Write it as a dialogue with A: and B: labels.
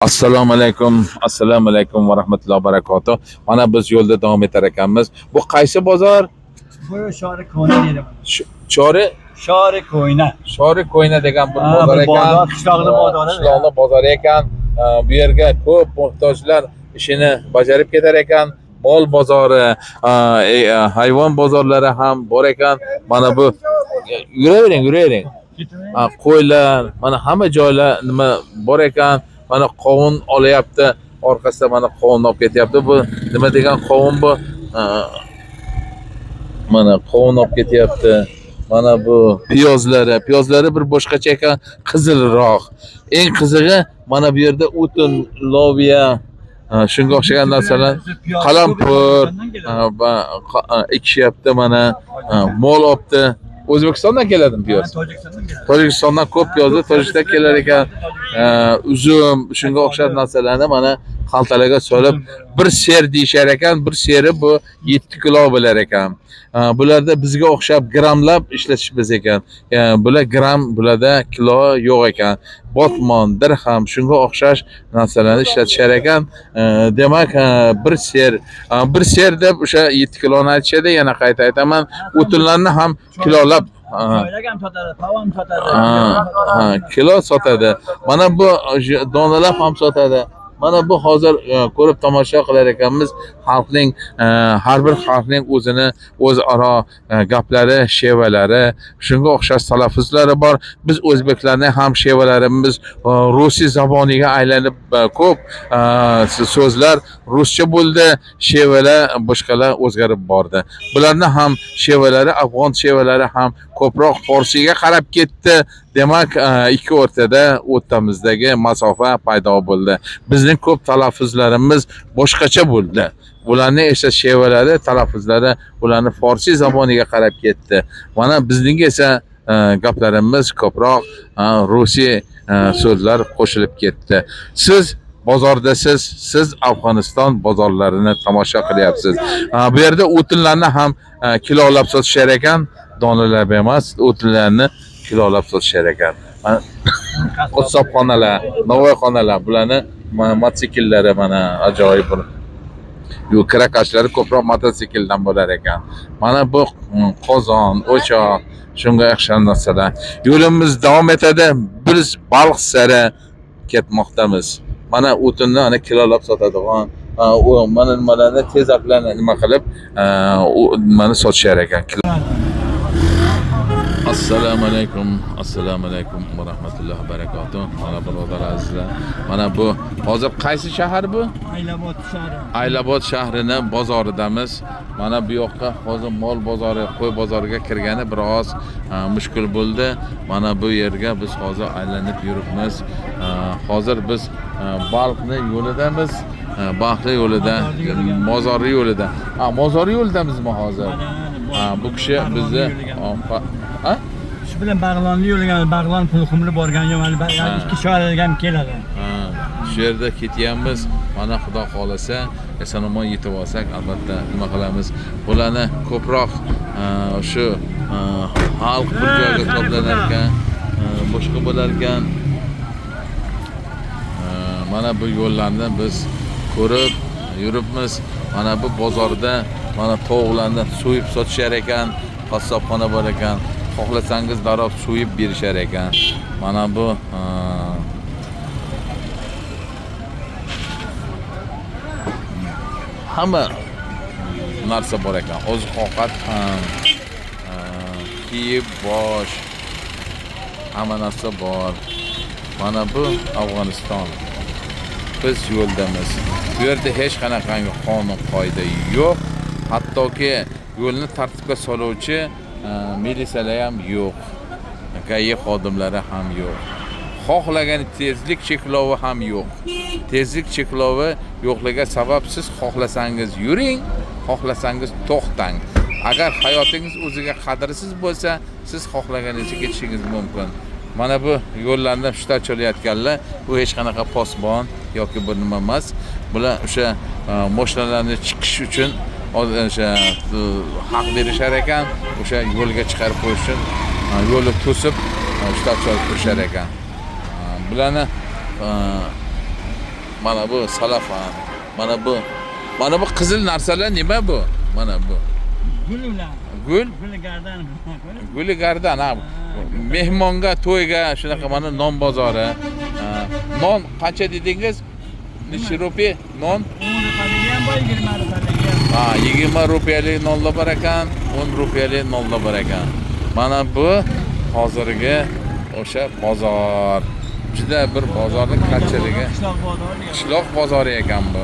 A: Assalomu alaykum va rahmatullohi va barakatuh. Mana biz yo'lda davom etar ekanmiz. Bu qaysi bozor?
B: Bu Shori Ko'yna deydi.
A: Chori
B: Shori Ko'yna.
A: Shori Ko'yna degan bir
B: Ha,
A: bozor
B: bir
A: ekan.
B: bozor, qishloqli bozori.
A: Qishloqli bozor ekan. Bu yerga ko'p muhtojlar ishini bajarib ketar ekan. Mol bozori, hayvon bozorlari ham bor ekan. Mana bu yuravering. Qo'ylar, mana hamma joylar nima bor ekan. Mana qovun olyapti. Orqasida mana qovun olib ketyapti. Bu nima degan qovun bu? Mana qovun olib ketyapti. Mana bu piyozlari bir boshqacha ekan, qizilroq. Eng qizig'i mana bu yerda o'tin, loviya, shunga o'xshagan narsalar, qalampir va ekishyapti mana, mol olibdi. O'zbekistondan keladimi piyoz? Tojikistondan ko'p piyozni Tojikistondan kelar ekan. Uzum, shunga o'xshagan narsalarni mana xaltalarga solib, bir ser deyishar ekan. Bir seri bu 7 kilo bo'lar ekan. Bularda bizga o'xshab grammlab ishlatishimiz ekan. Bular gramm, bularda kilo yo'q ekan. Botmon, dirham, shunga o'xshash narsalarni ishlatishar ekan. Demak, bir ser deb o'sha 7 kiloni aytishadi. Yana qayta aytaman, o'tinlarni ham kilolab kilo sotadi. Mana bu donalab ham sotadi. Mana bu hozir ko'rib tomosha qilar ekanmiz. Xalqning, har bir xalqning o'zaro gaplari, shevalari, shunga o'xshash talaffuzlari bor. Biz o'zbeklarning ham shevalarimiz rusiy zaboniga aylanib ko'p so'zlar ruscha bo'ldi, shevalar boshqalar o'zgarib bordi. Bularning ham shevalari, afg'on shevalari ham ko'proq forsiyga qarab ketdi. Demak, ikki o'rtamizdagi masofa paydo bo'ldi. Bizning ko'p talaffuzlarimiz boshqacha bo'ldi. Ularning esa shevalari, talaffuzlari ularni forsiy zaboniga qarab ketdi. Mana bizning esa gaplarimiz ko'proq rusiy so'zlar qo'shilib ketdi. Siz bozordasiz, siz Afg'oniston bozorlarini tomosha qilyapsiz. Bu yerda o'tinlarni ham kilolab sotishar ekan, donalab emas, o'tinlarni kilolab sotishar ekan. Qassobxonalar, novvoyxonalar, bularni mototsikllari mana ajoyib. Kirakashlari ko'proq mototsikldan bo'lar ekan. Mana bu qozon, o'choq, shunga o'xshagan narsalar. Yo'limiz davom etadi. Biz Balx sari ketmoqdamiz. Mana o'tinni ana kilolab sotadigan, mana nimalarni tezaklarni nima qilib, mana sotishar ekan. Assalomu alaykum va rahmatullohi va barakatuh. Mana birodar azizlar, mana bu hozir qaysi shahar bu?
B: Aylabod shahri.
A: Aylabod shahrining bozoridamiz. Mana bu yoqqa hozir mol bozori, qo'y bozoriga kirgani biroz mushkul bo'ldi. Mana bu yerga biz hozir aylanib yuribmiz. Hozir biz Balxni yo'lidamiz. Baxtli yo'lida, Mozori yo'lida. Mozori yo'lidamizmi hozir? Bu kishi bizni
B: shu bilan Bag'lonni yo'lagan, Bag'lon Pulxumli borgan yo'l, ikki shoirga ham keladi.
A: Shu yerda ketyapmiz. Mana Xudo xolasa, eson-omon yetib olsak, albatta nima qilamiz? Bularni ko'proq shu xalq bir joyga to'planar ekan, boshqa bo'lar ekan. Mana bu yo'llarni biz ko'rib yuribmiz. Mana bu bozorda mana tovuqlarni so'yib sotishar ekan, qassobxona bor ekan. Xohlasangiz darrov so'yib berishar ekan. Mana bu hamma narsa bor ekan. Oziq-ovqat ham, kiyib bosh, hamma narsa bor. Mana bu Afg'oniston. Biz yo'ldamiz. Bu yerda hech qanaqangi qonun qoida yo'q. Hattoki yo'lni tartibga soluvchi militsiyalar ham yo'q. GAI xodimlari ham yo'q. Xohlagan tezlik cheklovi ham yo'q. Tezlik cheklovi yo'qligiga sabab siz xohlasangiz yuring, xohlasangiz to'xtang. Agar hayotingiz o'ziga qadrsiz bo'lsa, siz xohlaganingizga ketishingiz mumkin. Mana bu yo'llarni shtat cho'layotganlar, bu hech qanaqa posbon yoki bir nima emas. Bular o'sha mashinalarni chiqish uchun o'sha haq berishar ekan, o'sha yo'lga chiqarib qo'yish uchun yo'lni to'sib shtat cholib turishar ekan. Bularni Mana bu salafan. Mana bu qizil narsalar nima bu? Mana bu.
B: Gul ular.
A: Gul,
B: Guli gardan.
A: guli gardan ha. Mehmonga, to'yga shunaqa mana non bozori. Ha. Non qancha dedingiz? Necha rupiya non?
B: 10 rupiyaga ham bor, 20 rupiyaga ham.
A: Ha, 20 rupiyalik nonlar bor ekan, 10 rupiyalik nonlar bor ekan. Mana bu hozirgi o'sha bozor. Juda bir bozorning qanchiligi.
B: Qishloq bozori.
A: Qishloq bozori ekan bu.